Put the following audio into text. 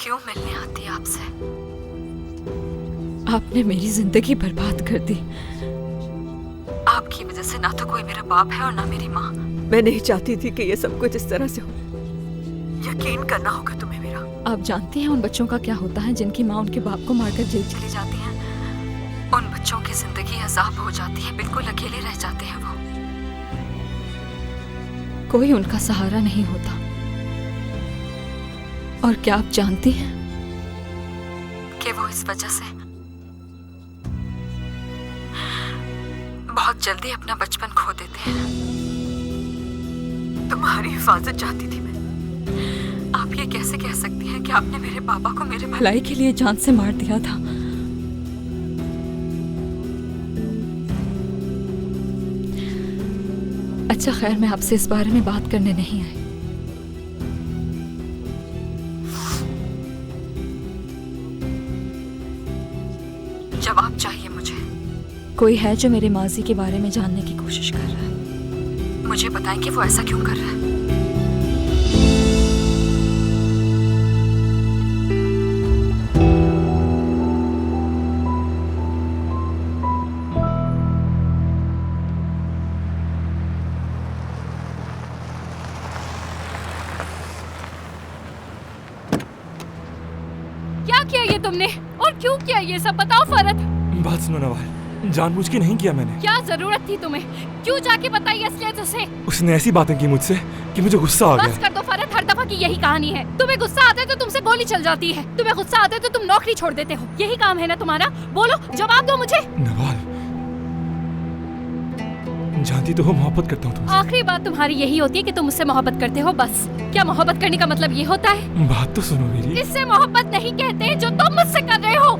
क्यों मिलने आती है आपसे? आपने मेरी जिंदगी बर्बाद कर दी। आपकी वजह से ना तो कोई मेरा बाप है और ना मेरी माँ। मैं नहीं चाहती थी कि ये सब कुछ इस तरह से हो। यकीन करना होगा तुम्हें मेरा। आप जानती हैं उन बच्चों का क्या होता है जिनकी माँ उनके बाप को मारकर जेल चली जाती हैं? उन बच्चों की जिंदगी अजाब हो जाती है, बिल्कुल अकेले रह जाते हैं वो। कोई उनका सहारा नहीं होता। और क्या आप जानती हैं कि वो इस वजह से बहुत जल्दी अपना बचपन खो देते हैं। तुम्हारी हिफाजत चाहती थी मैं। आप ये कैसे कह सकती हैं कि आपने मेरे पापा को मेरे भलाई के लिए जान से मार दिया था? अच्छा खैर, मैं आपसे इस बारे में बात करने नहीं आई। जवाब चाहिए मुझे। कोई है जो मेरे माजी के बारे में जानने की कोशिश कर रहा है। मुझे बताएं कि वो ऐसा क्यों कर रहा है। क्या किया ये तुमने और क्यों किया ये सब, बताओ फरहत। बात सुनो नवाल, जानबूझ के नहीं किया मैंने। क्या जरूरत थी तुम्हें? क्यों जाके बताई असलियत उसे? उसने ऐसी बातें की मुझसे कि मुझे गुस्सा आ बस गया। कर दो फरहत, हर दफा की यही कहानी है। तुम्हें गुस्सा आता है तो तुमसे गोली चल जाती है, तुम्हें गुस्सा आता है तो तुम नौकरी छोड़ देते हो। यही काम है ना तुम्हारा? बोलो, जवाब दो मुझे। नवाल, जानती तो हो मोहब्बत करता हूँ तुमसे। आखिरी बात तुम्हारी यही होती है कि तुम मुझसे मोहब्बत करते हो, बस। क्या मोहब्बत करने का मतलब ये होता है? बात तो सुनो मेरी। इससे मोहब्बत नहीं कहते जो तुम मुझसे कर रहे हो।